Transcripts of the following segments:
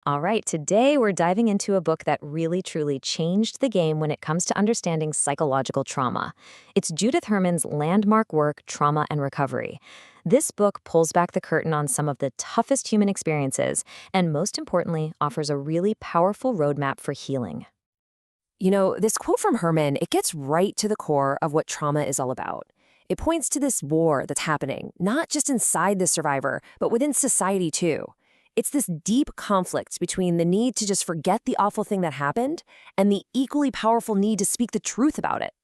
All right, today we're diving into a book that really truly changed the game when it comes to understanding psychological trauma. It's Judith Herman's landmark work, Trauma and Recovery. This book pulls back the curtain on some of the toughest human experiences and, most importantly, offers a really powerful roadmap for healing. This quote from Herman, it gets right to the core of what trauma is all about. It points to this war that's happening, not just inside the survivor, but within society too. It's this deep conflict between the need to just forget the awful thing that happened and the equally powerful need to speak the truth about it.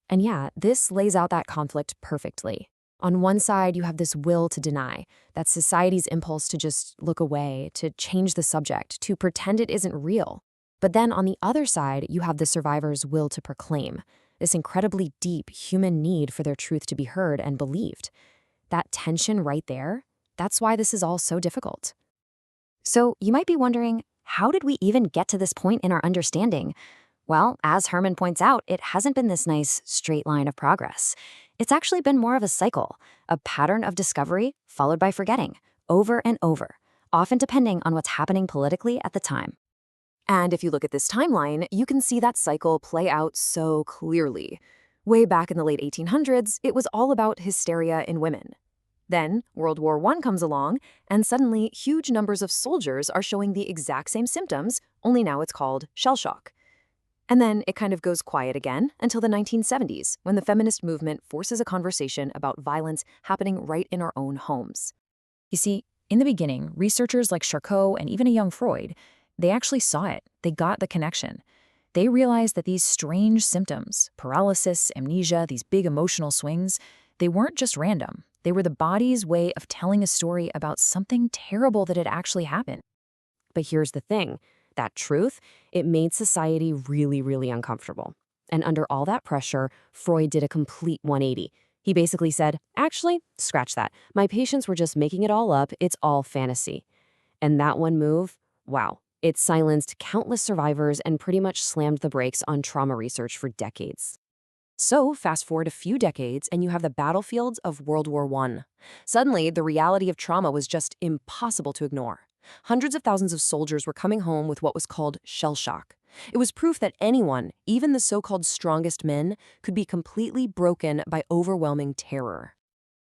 And yeah, this lays out that conflict perfectly. On one side, you have this will to deny, that's society's impulse to just look away, to change the subject, to pretend it isn't real. But then on the other side, you have the survivor's will to proclaim, this incredibly deep human need for their truth to be heard and believed. That tension right there, that's why this is all so difficult. So, you might be wondering, how did we even get to this point in our understanding? Well, as Herman points out, it hasn't been this nice, straight line of progress. It's actually been more of a cycle, a pattern of discovery followed by forgetting, over and over, often depending on what's happening politically at the time. And if you look at this timeline, you can see that cycle play out so clearly. Way back in the late 1800s, it was all about hysteria in women. Then World War I comes along, and suddenly huge numbers of soldiers are showing the exact same symptoms, only now it's called shell shock. And then it kind of goes quiet again until the 1970s, when the feminist movement forces a conversation about violence happening right in our own homes. You see, in the beginning, researchers like Charcot and even a young Freud, they actually saw it. They got the connection. They realized that these strange symptoms, paralysis, amnesia, these big emotional swings, they weren't just random. They were the body's way of telling a story about something terrible that had actually happened. But here's the thing, that truth, it made society really, really uncomfortable. And under all that pressure, Freud did a complete 180. He basically said, actually, scratch that. My patients were just making it all up. It's all fantasy. And that one move, wow, it silenced countless survivors and pretty much slammed the brakes on trauma research for decades. So fast forward a few decades and you have the battlefields of World War I. Suddenly, the reality of trauma was just impossible to ignore. Hundreds of thousands of soldiers were coming home with what was called shell shock. It was proof that anyone, even the so-called strongest men, could be completely broken by overwhelming terror.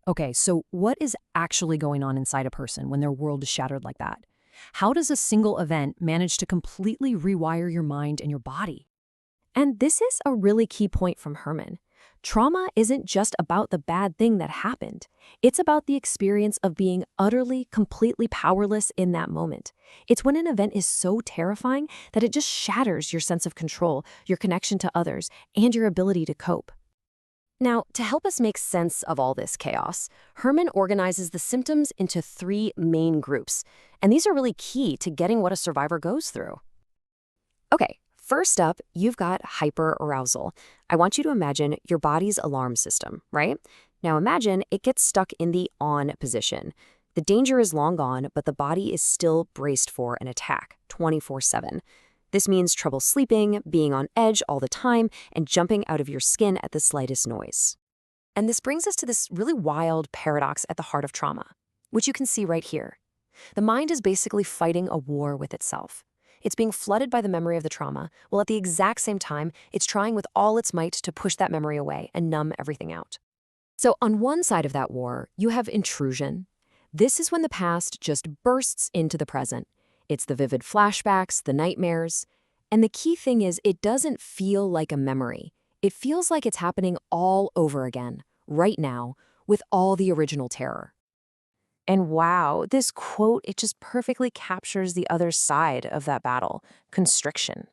Okay, so what is actually going on inside a person when their world is shattered like that? How does a single event manage to completely rewire your mind and your body? And this is a really key point from Herman. Trauma isn't just about the bad thing that happened. It's about the experience of being utterly, completely powerless in that moment. It's when an event is so terrifying that it just shatters your sense of control, your connection to others, and your ability to cope. Now, to help us make sense of all this chaos, Herman organizes the symptoms into 3 main groups, and these are really key to getting what a survivor goes through. Okay. First up, you've got hyperarousal. I want you to imagine your body's alarm system, right? Now imagine it gets stuck in the on position. The danger is long gone, but the body is still braced for an attack, 24/7. This means trouble sleeping, being on edge all the time, and jumping out of your skin at the slightest noise. And this brings us to this really wild paradox at the heart of trauma, which you can see right here. The mind is basically fighting a war with itself. It's being flooded by the memory of the trauma, while at the exact same time, it's trying with all its might to push that memory away and numb everything out. So on one side of that war, you have intrusion. This is when the past just bursts into the present. It's the vivid flashbacks, the nightmares. And the key thing is it doesn't feel like a memory. It feels like it's happening all over again, right now, with all the original terror. And wow, this quote, it just perfectly captures the other side of that battle, constriction.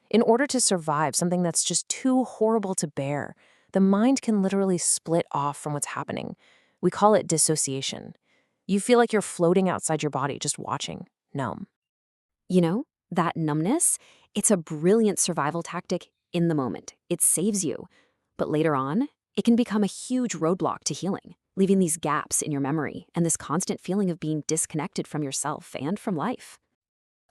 In order to survive something that's just too horrible to bear, the mind can literally split off from what's happening. We call it dissociation. You feel like you're floating outside your body, just watching, numb. You know, that numbness, it's a brilliant survival tactic in the moment. It saves you. But later on, it can become a huge roadblock to healing, leaving these gaps in your memory and this constant feeling of being disconnected from yourself and from life.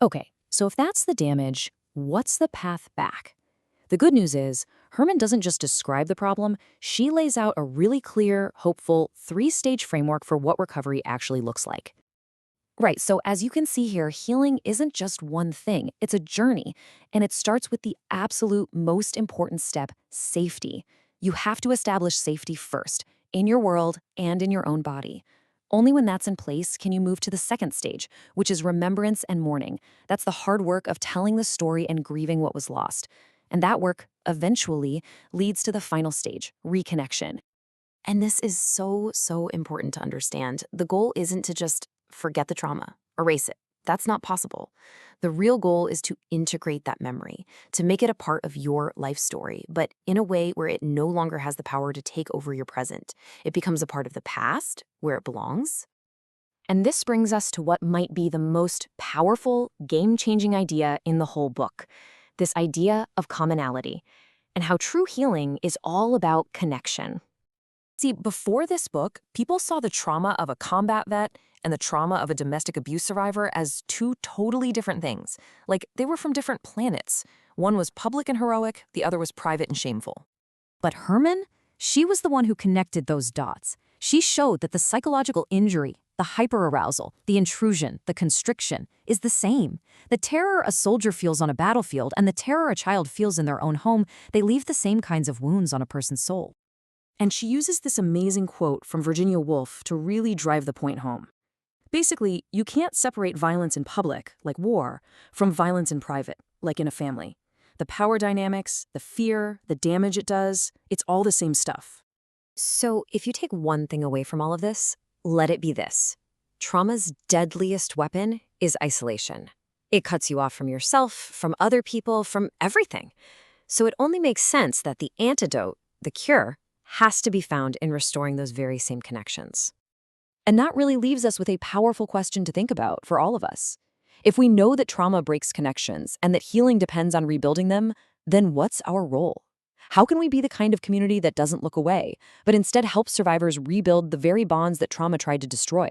Okay, so if that's the damage, what's the path back? The good news is, Herman doesn't just describe the problem, she lays out a really clear, hopeful, 3-stage framework for what recovery actually looks like. Right, so as you can see here, healing isn't just one thing, it's a journey. And it starts with the absolute most important step, safety. You have to establish safety first, in your world and in your own body. Only when that's in place can you move to the second stage, which is remembrance and mourning. That's the hard work of telling the story and grieving what was lost. And that work, eventually, leads to the final stage, reconnection. And this is so, so important to understand. The goal isn't to just forget the trauma, erase it. That's not possible. The real goal is to integrate that memory, to make it a part of your life story, but in a way where it no longer has the power to take over your present. It becomes a part of the past, where it belongs. And this brings us to what might be the most powerful, game-changing idea in the whole book. This idea of commonality, and how true healing is all about connection. See, before this book, people saw the trauma of a combat vet and the trauma of a domestic abuse survivor as two totally different things. Like, they were from different planets. One was public and heroic, the other was private and shameful. But Herman, she was the one who connected those dots. She showed that the psychological injury, the hyperarousal, the intrusion, the constriction, is the same. The terror a soldier feels on a battlefield and the terror a child feels in their own home, they leave the same kinds of wounds on a person's soul. And she uses this amazing quote from Virginia Woolf to really drive the point home. Basically, you can't separate violence in public, like war, from violence in private, like in a family. The power dynamics, the fear, the damage it does, it's all the same stuff. So if you take one thing away from all of this, let it be this. Trauma's deadliest weapon is isolation. It cuts you off from yourself, from other people, from everything. So it only makes sense that the antidote, the cure, has to be found in restoring those very same connections. And that really leaves us with a powerful question to think about for all of us. If we know that trauma breaks connections and that healing depends on rebuilding them, then what's our role? How can we be the kind of community that doesn't look away, but instead helps survivors rebuild the very bonds that trauma tried to destroy?